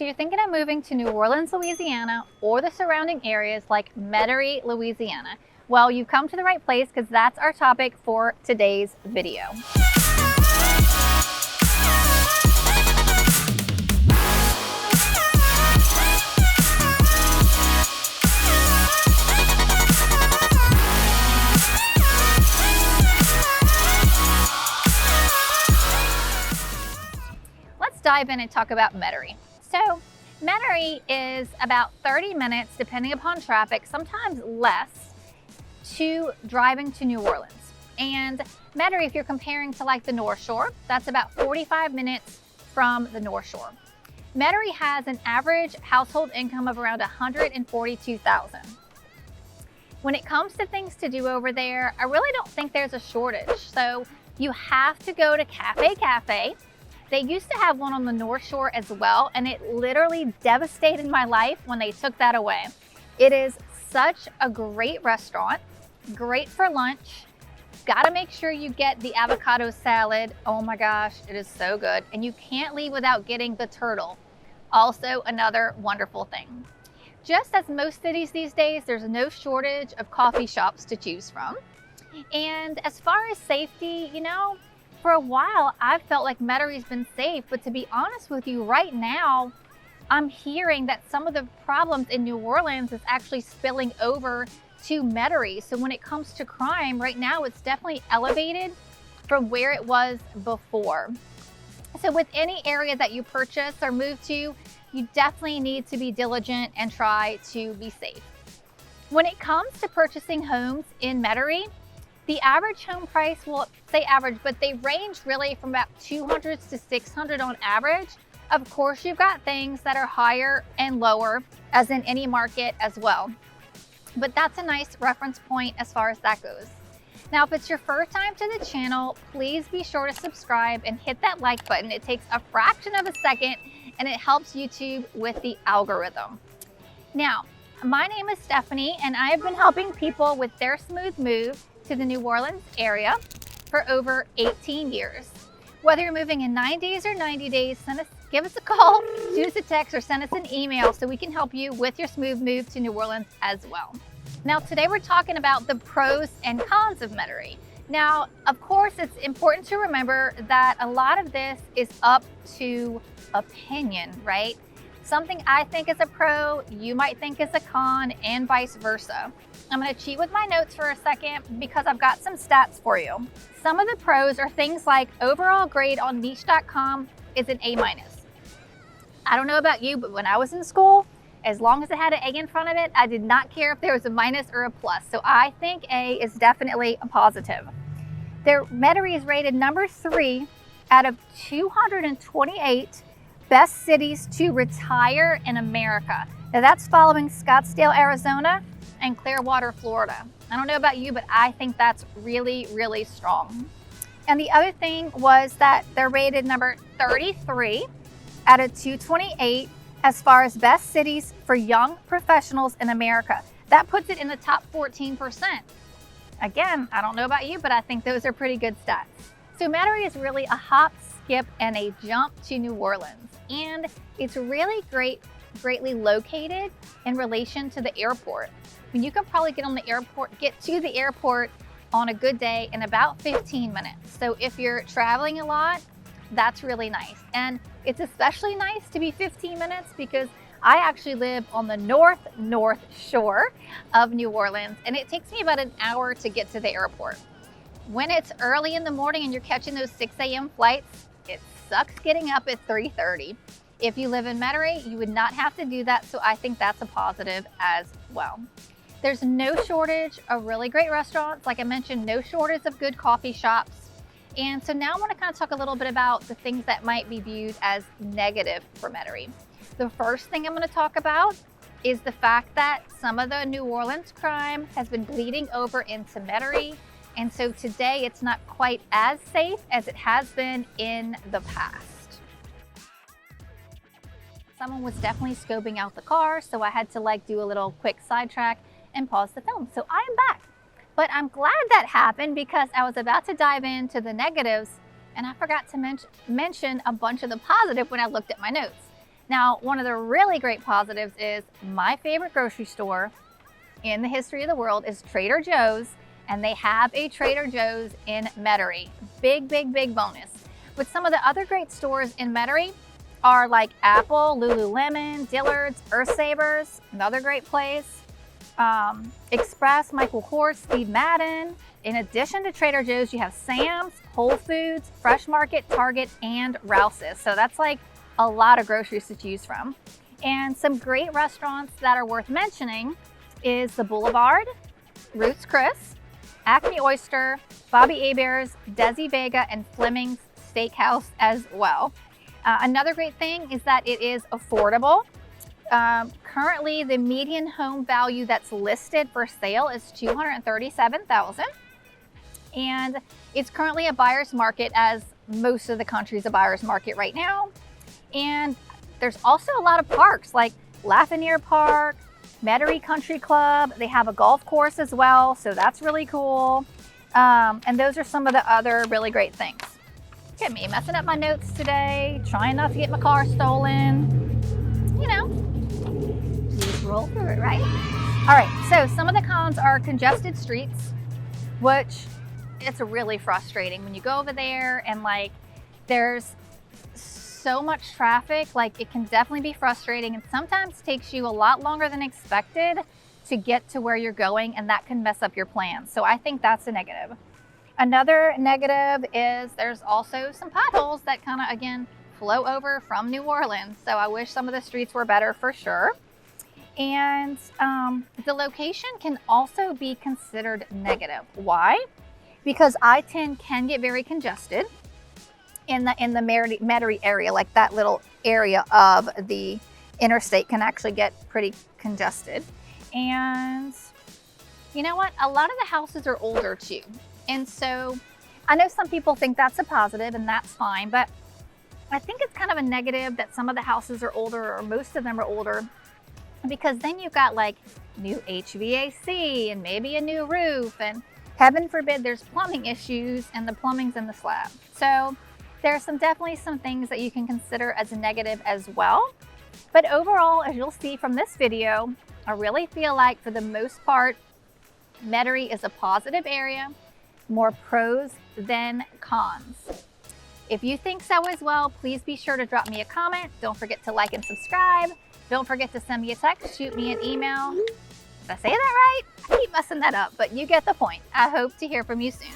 So you're thinking of moving to New Orleans, Louisiana, or the surrounding areas like Metairie, Louisiana. Well, you've come to the right place because that's our topic for today's video. Dive in and talk about Metairie. So Metairie is about 30 minutes, depending upon traffic, sometimes less, to driving to New Orleans. And Metairie, if you're comparing to like the North Shore, that's about 45 minutes from the North Shore. Metairie has an average household income of around $142,000. When it comes to things to do over there, I really don't think there's a shortage. So you have to go to Cafe. They used to have one on the North Shore as well, and it literally devastated my life when they took that away. It is such a great restaurant, great for lunch. Gotta make sure you get the avocado salad. Oh my gosh, it is so good. And you can't leave without getting the turtle. Also another wonderful thing. Just as most cities these days, there's no shortage of coffee shops to choose from. And as far as safety, for a while, I've felt like Metairie's been safe, but to be honest with you, right now, I'm hearing that some of the problems in New Orleans is actually spilling over to Metairie. So when it comes to crime, right now, it's definitely elevated from where it was before. So with any area that you purchase or move to, you definitely need to be diligent and try to be safe. When it comes to purchasing homes in Metairie, the average home price, well, say average, but they range really from about $200 to $600 on average. Of course, you've got things that are higher and lower, as in any market as well. But that's a nice reference point as far as that goes. Now, if it's your first time to the channel, please be sure to subscribe and hit that like button. It takes a fraction of a second and it helps YouTube with the algorithm. Now, my name is Stephanie and I have been helping people with their smooth move to the New Orleans area for over 18 years. Whether you're moving in 9 days or 90 days, give us a call, shoot us a text, or send us an email so we can help you with your smooth move to New Orleans as well. Now, today we're talking about the pros and cons of Metairie. Now, of course, it's important to remember that a lot of this is up to opinion, right? Something I think is a pro, you might think is a con, and vice versa. I'm going to cheat with my notes for a second because I've got some stats for you. Some of the pros are things like overall grade on niche.com is an A-. I don't know about you, but when I was in school, as long as it had an A in front of it, I did not care if there was a minus or a plus. So I think A is definitely a positive. Metairie is rated number 3 out of 228 best cities to retire in America. Now that's following Scottsdale, Arizona, and Clearwater, Florida. I don't know about you, but I think that's really, really strong. And the other thing was that they're rated number 33 out of 228 as far as best cities for young professionals in America. That puts it in the top 14%. Again, I don't know about you, but I think those are pretty good stats. So Metairie is really a hop, skip, and a jump to New Orleans. And it's really greatly located in relation to the airport. I mean, you can probably get to the airport on a good day in about 15 minutes. So if you're traveling a lot, that's really nice. And it's especially nice to be 15 minutes because I actually live on the North Shore of New Orleans, and it takes me about an hour to get to the airport. When it's early in the morning and you're catching those 6 a.m. flights, it sucks getting up at 3:30. If you live in Metairie, you would not have to do that, so I think that's a positive as well. There's no shortage of really great restaurants. Like I mentioned, no shortage of good coffee shops. And so now I want to kind of talk a little bit about the things that might be viewed as negative for Metairie. The first thing I'm going to talk about is the fact that some of the New Orleans crime has been bleeding over into Metairie. And so today it's not quite as safe as it has been in the past. Someone was definitely scoping out the car, so I had to do a little quick sidetrack and pause the film. So I am back. But I'm glad that happened because I was about to dive into the negatives and I forgot to mention a bunch of the positive when I looked at my notes. Now, one of the really great positives is my favorite grocery store in the history of the world is Trader Joe's, and they have a Trader Joe's in Metairie. Big, big, big bonus. But some of the other great stores in Metairie are like Apple, Lululemon, Dillard's, Earthsavers, another great place, Express, Michael Kors, Steve Madden. In addition to Trader Joe's, you have Sam's, Whole Foods, Fresh Market, Target, and Rouse's. So that's like a lot of groceries to choose from. And some great restaurants that are worth mentioning is the Boulevard, Ruth's Chris, Acme Oyster, Bobby Hebert's, Desi Vega, and Fleming's Steakhouse as well. Another great thing is that it is affordable. Currently, the median home value that's listed for sale is $237,000, and it's currently a buyer's market, as most of the country is a buyer's market right now. And there's also a lot of parks like Lafayette Park, Metairie Country Club. They have a golf course as well, so that's really cool. And those are some of the other really great things. Look at me messing up my notes today, trying not to get my car stolen. You know, just roll through it, right? All right, so some of the cons are congested streets, which it's really frustrating when you go over there and like there's so much traffic. Like, it can definitely be frustrating, and sometimes takes you a lot longer than expected to get to where you're going, and that can mess up your plans. So I think that's a negative. Another negative is there's also some potholes that kind of, again, flow over from New Orleans. So I wish some of the streets were better for sure. And the location can also be considered negative. Why? Because I-10 can get very congested in the Metairie area. Like, that little area of the interstate can actually get pretty congested. And you know what? A lot of the houses are older too. And so I know some people think that's a positive, and that's fine, but I think it's kind of a negative that some of the houses are older, or most of them are older, because then you've got like new HVAC and maybe a new roof, and heaven forbid there's plumbing issues and the plumbing's in the slab. So there's definitely some things that you can consider as a negative as well. But overall, as you'll see from this video, I really feel like for the most part, Metairie is a positive area, more pros than cons. If you think so as well, please be sure to drop me a comment. Don't forget to like and subscribe. Don't forget to send me a text, shoot me an email. Did I say that right? I keep messing that up, but you get the point. I hope to hear from you soon.